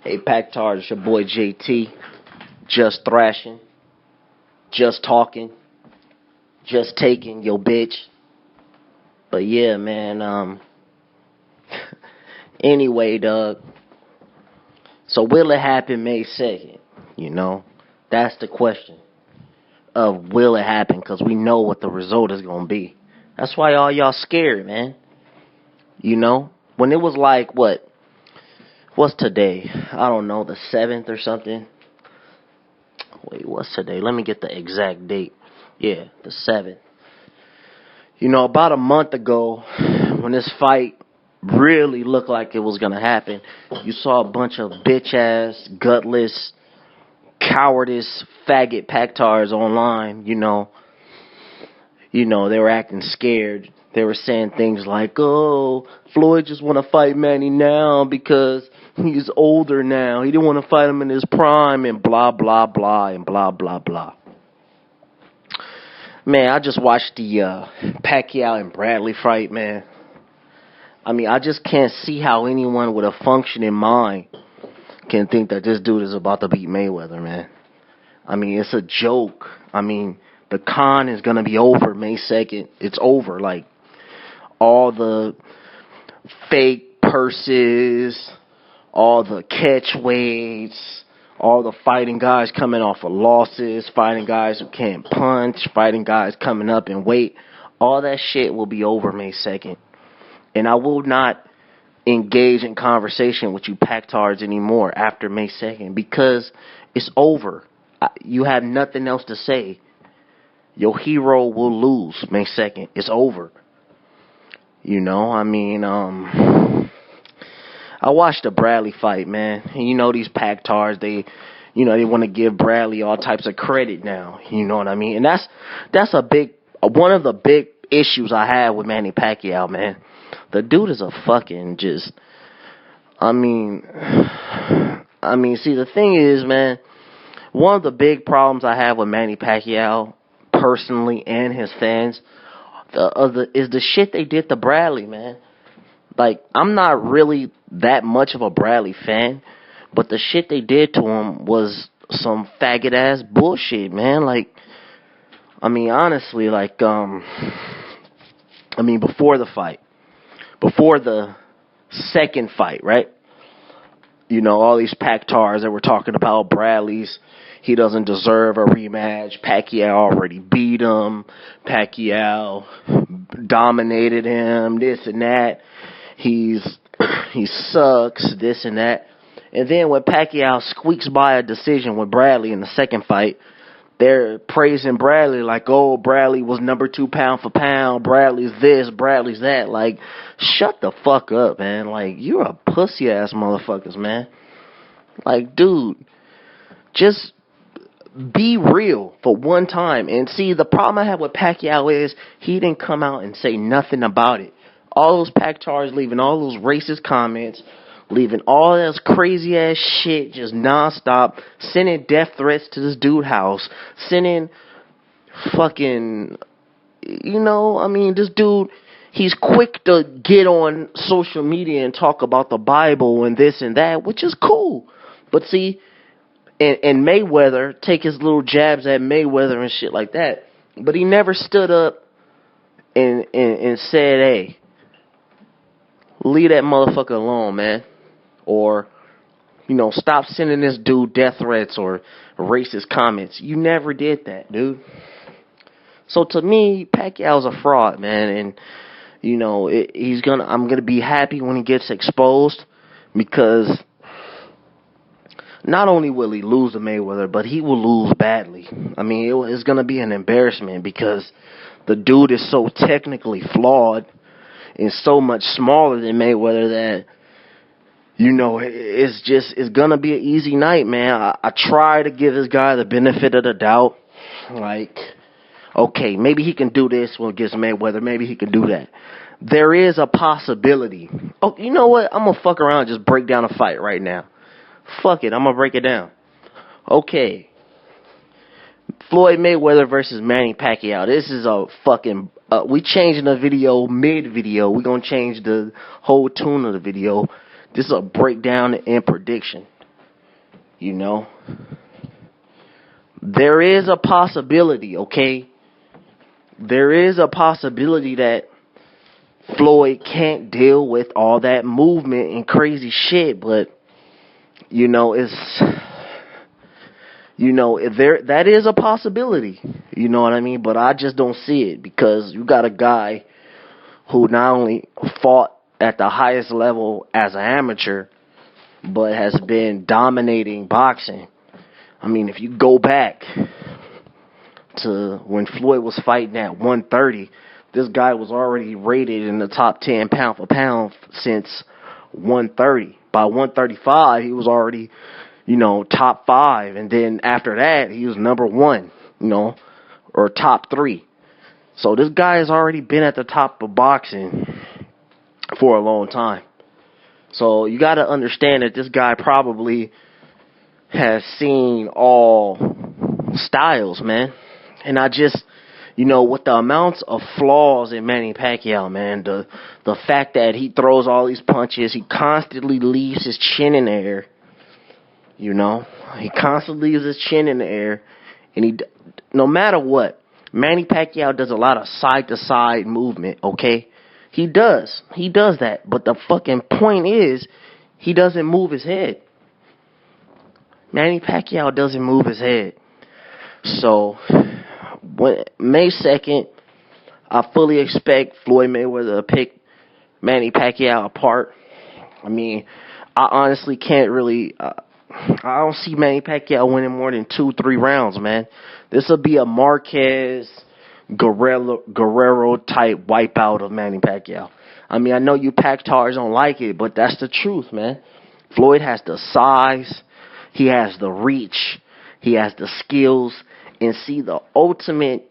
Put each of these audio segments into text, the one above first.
Hey, Pactard, it's your boy JT. Just thrashing, just talking, just taking your bitch. But yeah, man, anyway, Doug. So will it happen May 2nd? You know, that's the question of will it happen, because we know what the result is going to be. That's why all y'all scared, man. You know, when it was like, what's today? I don't know, the 7th or something. Wait, what's today? Let me get the exact date. Yeah, the 7th. You know, about a month ago, when this fight really looked like it was going to happen, you saw a bunch of bitch-ass, gutless, cowardice, faggot Pactards online, you know, they were acting scared. They were saying things like, oh, Floyd just want to fight Manny now because he's older now. He didn't want to fight him in his prime and blah, blah, blah, and blah, blah, blah. Man, I just watched the Pacquiao and Bradley fight, man. I mean, I just can't see how anyone with a functioning mind can think that this dude is about to beat Mayweather, man. I mean, it's a joke. I mean, the con is going to be over May 2nd. It's over. Like, all the fake purses, all the catch weights, all the fighting guys coming off of losses, fighting guys who can't punch, fighting guys coming up in weight. All that shit will be over May 2nd. And I will not engage in conversation with you Pactards anymore after May 2nd because it's over. You have nothing else to say. Your hero will lose May 2nd. It's over. You know, I mean, I watched the Bradley fight, man. And you know, these Pactards, they want to give Bradley all types of credit now. You know what I mean? And that's one of the big issues I have with Manny Pacquiao, man. The dude is a fucking just, I mean, see, the thing is, man, one of the big problems I have with Manny Pacquiao, personally, and his fans, is the shit they did to Bradley, man. Like, I'm not really that much of a Bradley fan, but the shit they did to him was some faggot ass bullshit, man. Like, I mean, honestly, like, before the fight, before the second fight, right? You know, all these Pactards that were talking about he doesn't deserve a rematch. Pacquiao already beat him. Pacquiao dominated him, this and that. He sucks, this and that. And then when Pacquiao squeaks by a decision with Bradley in the second fight, they're praising Bradley like, oh, Bradley was number 2 pound for pound. Bradley's this, Bradley's that. Like, shut the fuck up, man. Like, you're a pussy ass motherfuckers, man. Like, dude, just be real for one time. And see, the problem I have with Pacquiao is he didn't come out and say nothing about it. All those Pactards leaving all those racist comments, leaving all this crazy ass shit just nonstop, sending death threats to this dude's house, sending fucking, this dude, he's quick to get on social media and talk about the Bible and this and that, which is cool. But see, and Mayweather, take his little jabs at Mayweather and shit like that. But he never stood up and said, hey, leave that motherfucker alone, man. Or, stop sending this dude death threats or racist comments. You never did that, dude. So to me, Pacquiao's a fraud, man. And, I'm going to be happy when he gets exposed because not only will he lose to Mayweather, but he will lose badly. I mean, it's going to be an embarrassment because the dude is so technically flawed and so much smaller than Mayweather that, it's going to be an easy night, man. I try to give this guy the benefit of the doubt. Like, okay, maybe he can do this against Mayweather. Maybe he can do that. There is a possibility. Oh, you know what? I'm going to fuck around and just break down a fight right now. Fuck it, I'm going to break it down. Okay. Floyd Mayweather versus Manny Pacquiao. This is a fucking... we changing the video mid-video. We're going to change the whole tune of the video. This is a breakdown and prediction. You know, there is a possibility, okay? There is a possibility that Floyd can't deal with all that movement and crazy shit, but that is a possibility. You know what I mean? But I just don't see it, because you got a guy who not only fought at the highest level as an amateur, but has been dominating boxing. I mean, if you go back to when Floyd was fighting at 130, this guy was already rated in the top 10 pound for pound since 130. By 135, he was already, top 5. And then after that, he was number 1, or top 3. So this guy has already been at the top of boxing for a long time. So you got to understand that this guy probably has seen all styles, man. And I just, with the amounts of flaws in Manny Pacquiao, man, the fact that he throws all these punches, he constantly leaves his chin in the air, he constantly leaves his chin in the air, and no matter what, Manny Pacquiao does a lot of side-to-side movement, okay? He does that, but the fucking point is, he doesn't move his head. Manny Pacquiao doesn't move his head. So, May 2nd, I fully expect Floyd Mayweather to pick Manny Pacquiao apart. I mean, I honestly can't really... I don't see Manny Pacquiao winning more than 2-3 rounds, man. This will be a Marquez, Guerrero type wipeout of Manny Pacquiao. I mean, I know you Pac-Tars don't like it, but that's the truth, man. Floyd has the size, he has the reach, he has the skills, and see the ultimate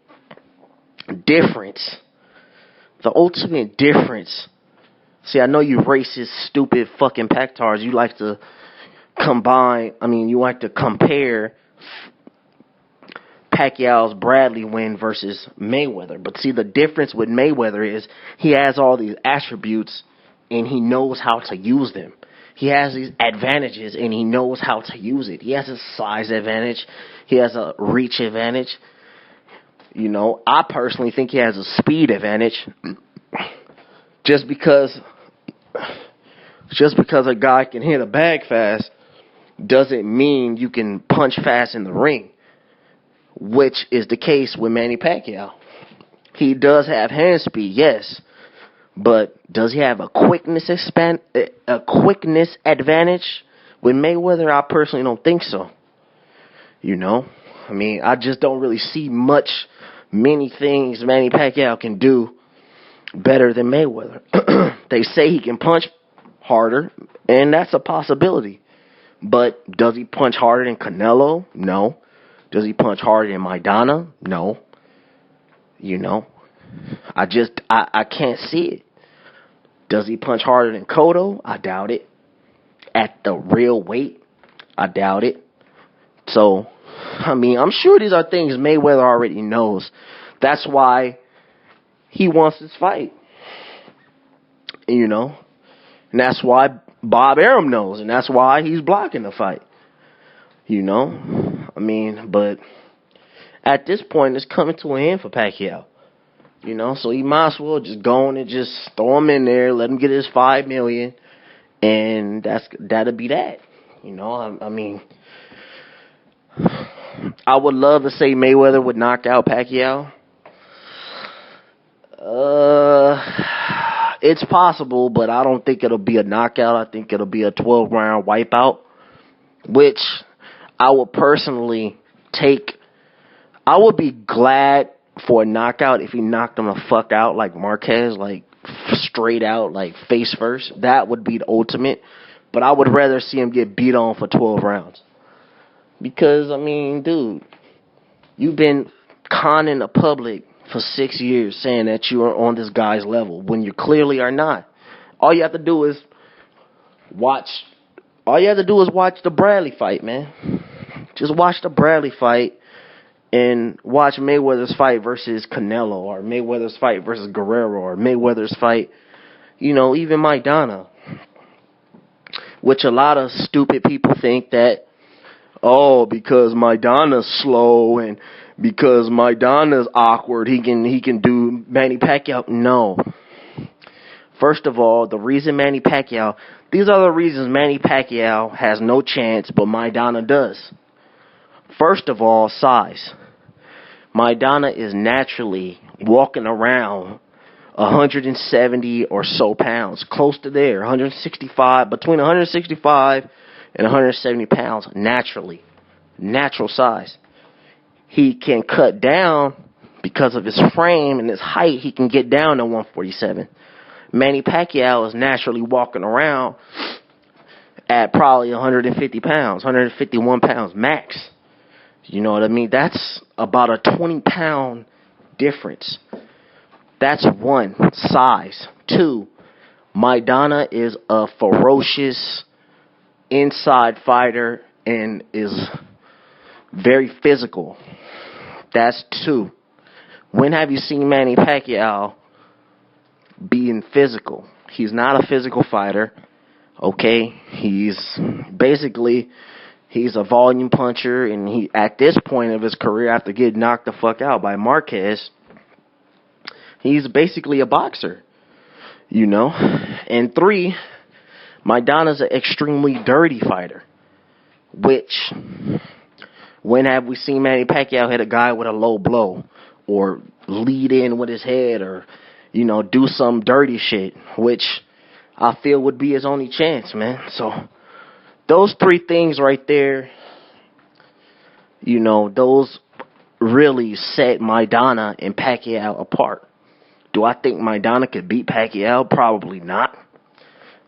difference. The ultimate difference. See, I know you racist, stupid fucking Pac-Tars. You like to you like to compare Pacquiao's Bradley win versus Mayweather. But see, the difference with Mayweather is he has all these attributes and he knows how to use them. He has these advantages and he knows how to use it. He has a size advantage. He has a reach advantage. I personally think he has a speed advantage. Just because a guy can hit a bag fast doesn't mean you can punch fast in the ring, which is the case with Manny Pacquiao. He does have hand speed, yes, but does he have a quickness advantage with Mayweather? I personally don't think so. I just don't really see many things Manny Pacquiao can do better than Mayweather. They say he can punch harder, and that's a possibility. But does he punch harder than Canelo? No. Does he punch harder than Maidana? No. I can't see it. Does he punch harder than Cotto? I doubt it. At the real weight? I doubt it. So, I'm sure these are things Mayweather already knows. That's why he wants this fight. And that's why Bob Arum knows, and that's why he's blocking the fight. But at this point, it's coming to an end for Pacquiao. So he might as well just go on and just throw him in there, let him get his $5 million, and that'll be that. I would love to say Mayweather would knock out Pacquiao. It's possible, but I don't think it'll be a knockout. I think it'll be a 12-round wipeout, which I would personally take. I would be glad for a knockout if he knocked him the fuck out like Marquez, like straight out, like face first. That would be the ultimate. But I would rather see him get beat on for 12 rounds. Because, dude, you've been conning the public for 6 years saying that you are on this guy's level when you clearly are not. All you have to do is watch the Bradley fight, man. Just watch the Bradley fight and watch Mayweather's fight versus Canelo, or Mayweather's fight versus Guerrero, or Mayweather's fight, even Maidana. Which a lot of stupid people think that Oh, because Maidana's slow and because Maidana's awkward, he can do Manny Pacquiao. No. First of all, the reason Manny Pacquiao, these are the reasons Manny Pacquiao has no chance, but Maidana does. First of all, size. Maidana is naturally walking around 170 or so pounds, close to there, 165, between 165 and 170 pounds naturally, natural size. He can cut down because of his frame and his height. He can get down to 147. Manny Pacquiao is naturally walking around at probably 150 pounds, 151 pounds max. You know what I mean? That's about a 20-pound difference. That's one, size. Two, Maidana is a ferocious inside fighter and is very physical. That's two. When have you seen Manny Pacquiao being physical? He's not a physical fighter. Okay? He's a volume puncher, and he, at this point of his career, after getting knocked the fuck out by Marquez, he's basically a boxer, you know. And three, Maidana's an extremely dirty fighter, which, when have we seen Manny Pacquiao hit a guy with a low blow or lead in with his head or, you know, do some dirty shit, which I feel would be his only chance, man. So those three things right there, you know, those really set Maidana and Pacquiao apart. Do I think Maidana could beat Pacquiao? Probably not.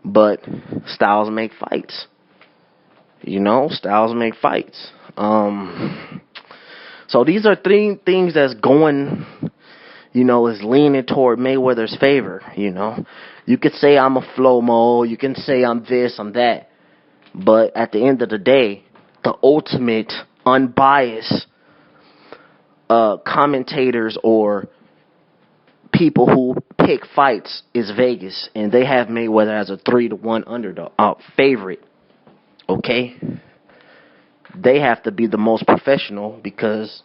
But styles make fights. You know, styles make fights. So these are three things that's going, you know, is leaning toward Mayweather's favor, you know. You could say I'm a flow-mo. You can say I'm this, I'm that. But at the end of the day, the ultimate unbiased commentators or people who pick fights is Vegas, and they have Mayweather as a 3-1 underdog favorite. Okay, they have to be the most professional because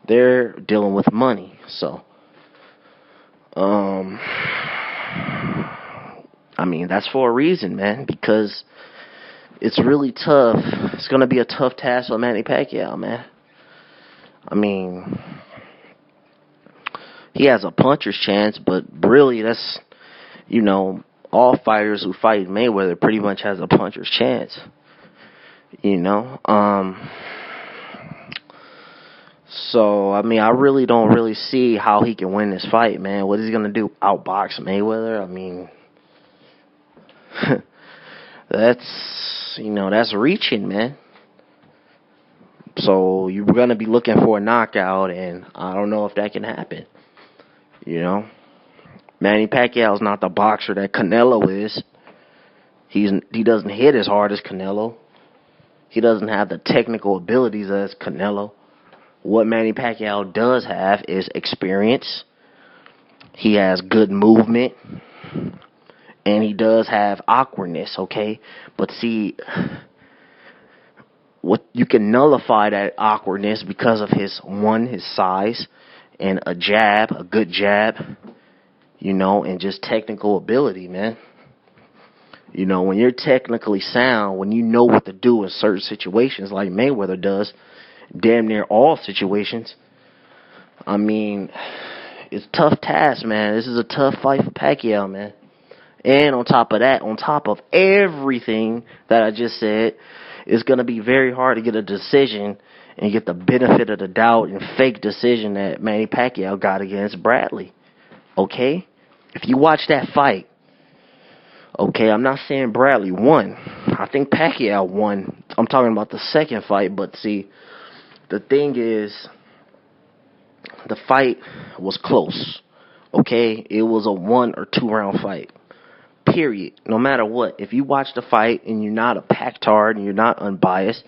they're dealing with money. So, I mean, that's for a reason, man, because it's really tough. It's going to be a tough task for Manny Pacquiao, man. I mean, he has a puncher's chance, but really that's, you know, all fighters who fight Mayweather pretty much has a puncher's chance. You know? So, I mean, I really don't really see how he can win this fight, man. What is he going to do? Outbox Mayweather? I mean, that's, you know, that's reaching, man. So you're going to be looking for a knockout, and I don't know if that can happen. You know? Manny Pacquiao's not the boxer that Canelo is. He doesn't hit as hard as Canelo. He doesn't have the technical abilities as Canelo. What Manny Pacquiao does have is experience. He has good movement. And he does have awkwardness, okay? But see, what you can nullify that awkwardness because of his size and a good jab, you know, and just technical ability, man. You know, when you're technically sound, when you know what to do in certain situations like Mayweather does, damn near all situations, I mean, it's a tough task, man. This is a tough fight for Pacquiao, man. And on top of that, on top of everything that I just said, it's going to be very hard to get a decision and get the benefit of the doubt and fake decision that Manny Pacquiao got against Bradley. Okay? If you watch that fight, okay, I'm not saying Bradley won. I think Pacquiao won. I'm talking about the second fight, but see, the thing is, the fight was close. Okay? It was a 1 or 2 round fight. Period. No matter what. If you watch the fight and you're not a pactard and you're not unbiased,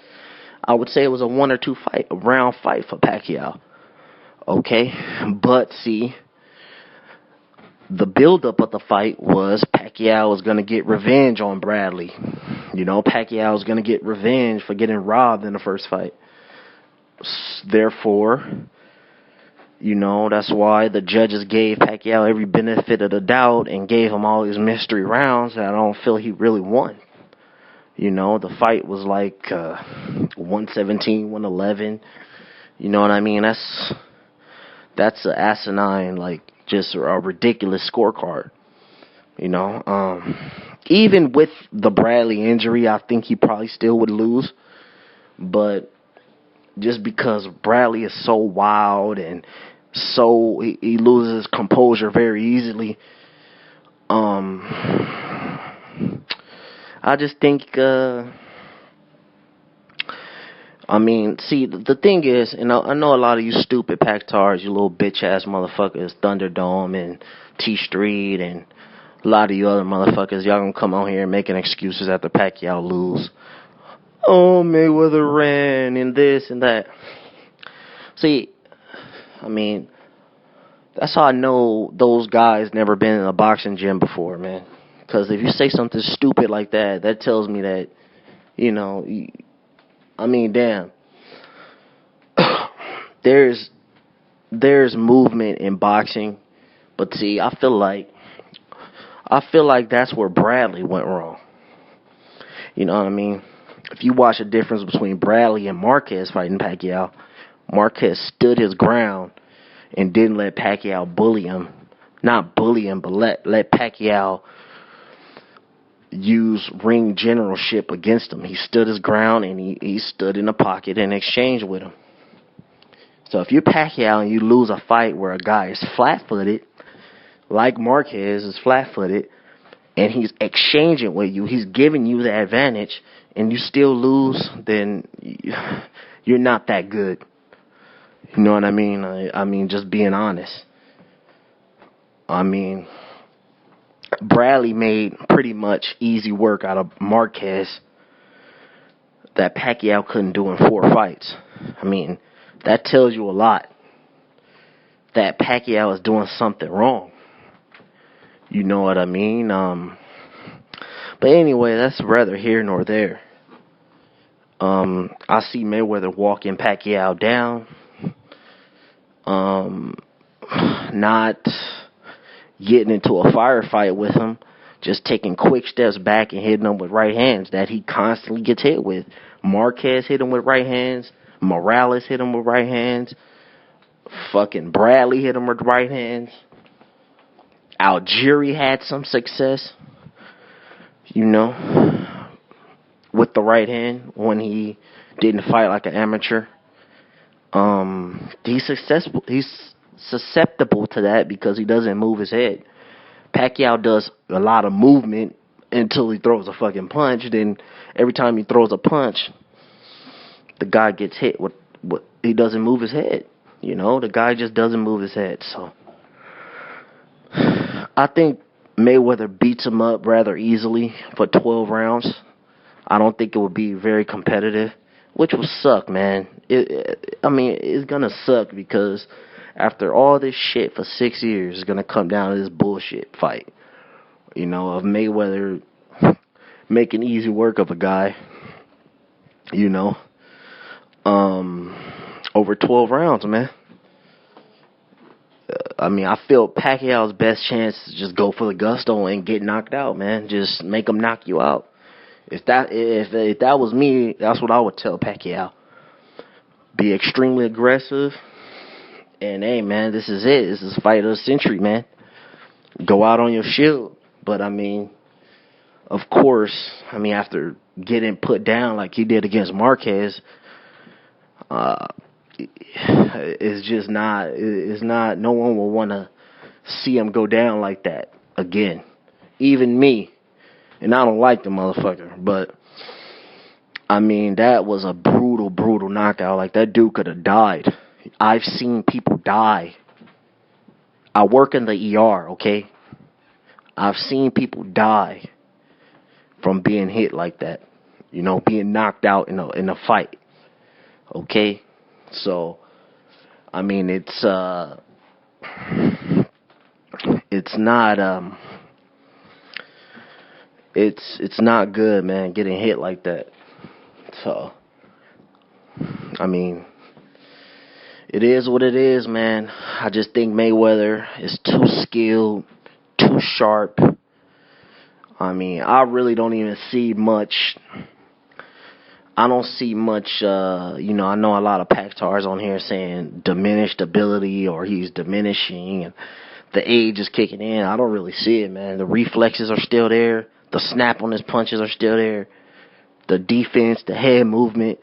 I would say it was a 1 or 2 round fight for Pacquiao. Okay? But see, the buildup of the fight was Pacquiao was going to get revenge on Bradley. You know, Pacquiao was going to get revenge for getting robbed in the first fight. Therefore, you know, that's why the judges gave Pacquiao every benefit of the doubt and gave him all these mystery rounds that I don't feel he really won. You know, the fight was like 117, 111. You know what I mean? That's an asinine, like, just a ridiculous scorecard. You know, even with the Bradley injury, I think he probably still would lose. But just because Bradley is so wild and so he loses composure very easily, I just think, I mean, see, the thing is, you know, I know a lot of you stupid Pac-Tars, you little bitch-ass motherfuckers, Thunderdome and T-Street, and a lot of you other motherfuckers, y'all gonna come on here making excuses after Pacquiao lose. Oh, Mayweather ran and this and that. See, I mean, that's how I know those guys never been in a boxing gym before, man. Because if you say something stupid like that, that tells me that, you know, I mean, damn. There's movement in boxing, but see, I feel like that's where Bradley went wrong. You know what I mean? If you watch the difference between Bradley and Marquez fighting Pacquiao, Marquez stood his ground and didn't let Pacquiao bully him. Not bully him, but let Pacquiao use ring generalship against him. He stood his ground and he stood in the pocket and exchanged with him. So if you're Pacquiao and you lose a fight where a guy is flat-footed, like Marquez is flat-footed, and he's exchanging with you, he's giving you the advantage, and you still lose, then you're not that good. You know what I mean? I mean, just being honest. I mean, Bradley made pretty much easy work out of Marquez that Pacquiao couldn't do in 4 fights. I mean, that tells you a lot. That Pacquiao is doing something wrong. You know what I mean? But anyway, that's rather here nor there. I see Mayweather walking Pacquiao down. Not getting into a firefight with him, just taking quick steps back and hitting him with right hands that he constantly gets hit with. Marquez hit him with right hands. Morales hit him with right hands. Fucking Bradley hit him with right hands. Algieri had some success, you know, with the right hand when he didn't fight like an amateur. He's successful. He's susceptible to that because he doesn't move his head. Pacquiao does a lot of movement until he throws a fucking punch. Then every time he throws a punch, the guy gets hit with what he doesn't move his head. You know, the guy just doesn't move his head. So I think Mayweather beats him up rather easily for 12 rounds. I don't think it would be very competitive, which will suck, man. I mean, it's going to suck because after all this shit for 6 years, it's going to come down to this bullshit fight. You know, of Mayweather making easy work of a guy, you know, over 12 rounds, man. I mean, I feel Pacquiao's best chance is just go for the gusto and get knocked out, man. Just make him knock you out. If that was me, that's what I would tell Pacquiao. Be extremely aggressive. And, hey, man, this is it. This is the fight of the century, man. Go out on your shield. But, I mean, of course, I mean, after getting put down like he did against Marquez, it's not, no one will want to see him go down like that again. Even me. And I don't like the motherfucker. But, I mean, that was a brutal, brutal knockout. Like, that dude could have died. I've seen people die. I work in the ER, okay? I've seen people die from being hit like that. You know, being knocked out in a fight. Okay? So, I mean, it's it's not it's not good, man, getting hit like that. So, I mean, it is what it is, man. I just think Mayweather is too skilled, too sharp. I mean, I really don't even see much. I don't see much, I know a lot of Pactars on here saying diminished ability or he's diminishing and the age is kicking in. I don't really see it, man. The reflexes are still there. The snap on his punches are still there. The defense, the head movement.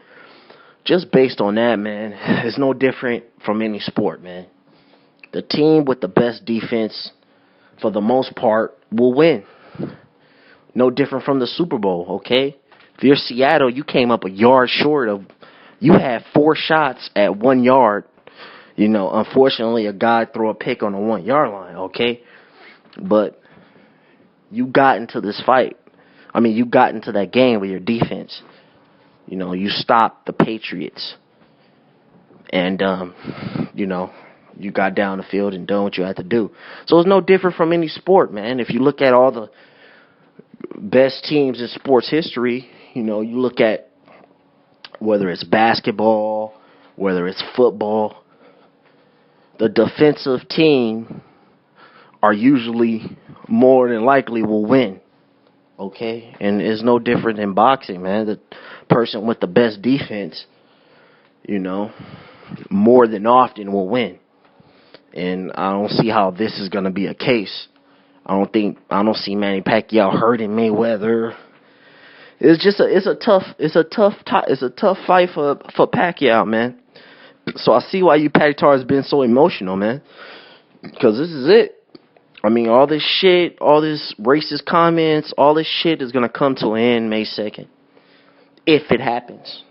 Just based on that, man, it's no different from any sport, man. The team with the best defense, for the most part, will win. No different from the Super Bowl, okay? If you're Seattle, you came up a yard short of, you had 4 shots at 1 yard. Unfortunately, a guy threw a pick on the 1 yard line, okay? But you got into this fight. You got into that game with your defense. You stopped the Patriots. And, you got down the field and done what you had to do. So it's no different from any sport, man. If you look at all the best teams in sports history, you look at whether it's basketball, whether it's football, the defensive team are usually more than likely will win. Okay? And it's no different in boxing, man. The person with the best defense, more than often will win. And I don't see how this is going to be a case. I don't see Manny Pacquiao hurting Mayweather. It's a tough fight for Pacquiao, man. So I see why you Pactars been so emotional, man. Because this is it. All this shit, all this racist comments, all this shit is gonna come to an end May 2nd. If it happens.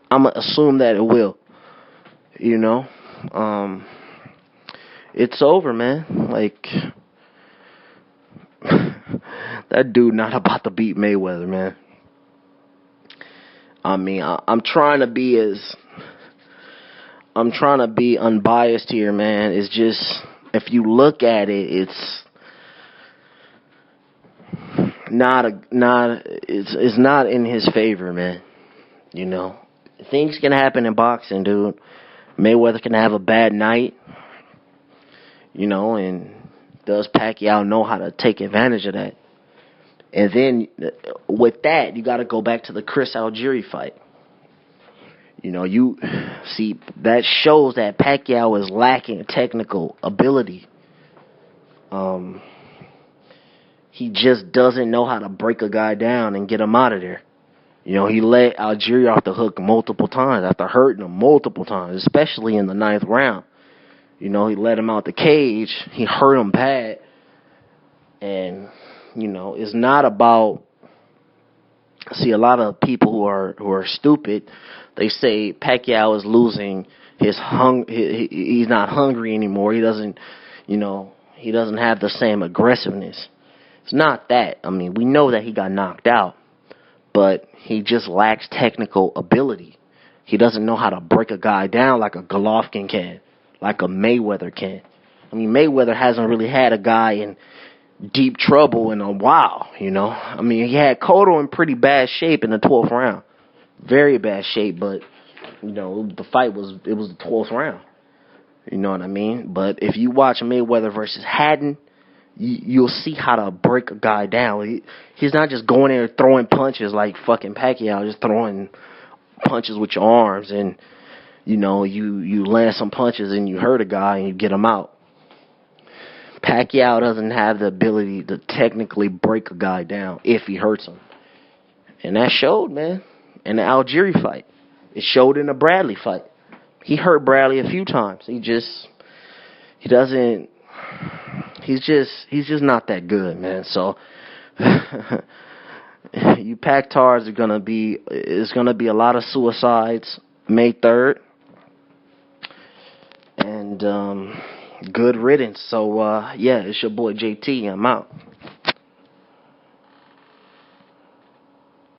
I'ma assume that it will. It's over, man. Like, that dude not about to beat Mayweather, man. I'm trying to be unbiased here, man. It's just, if you look at it, it's not in his favor, man. Things can happen in boxing, dude. Mayweather can have a bad night, and does Pacquiao know how to take advantage of that? And then with that, you got to go back to the Chris Algieri fight. You see, that shows that Pacquiao is lacking technical ability. He just doesn't know how to break a guy down and get him out of there. He let Algieri off the hook multiple times after hurting him multiple times, especially in the 9th round. He let him out the cage. He hurt him bad. And, it's not about... See, a lot of people who are stupid, they say Pacquiao is losing his he's not hungry anymore. He doesn't have the same aggressiveness. It's not that. We know that he got knocked out, but he just lacks technical ability. He doesn't know how to break a guy down like a Golovkin can, like a Mayweather can. Mayweather hasn't really had a guy in deep trouble in a while, He had Cotto in pretty bad shape in the 12th round. Very bad shape, but, the fight was the 12th round. You know what I mean? But if you watch Mayweather versus Haddon, you'll see how to break a guy down. He's not just going there throwing punches like fucking Pacquiao, just throwing punches with your arms and, you land some punches and you hurt a guy and you get him out. Pacquiao doesn't have the ability to technically break a guy down if he hurts him. And that showed, man, in the Algieri fight. It showed in the Bradley fight. He hurt Bradley a few times. He's just not that good, man. So you Pactars it's gonna be a lot of suicides May 3rd. And good riddance. So, it's your boy JT. I'm out.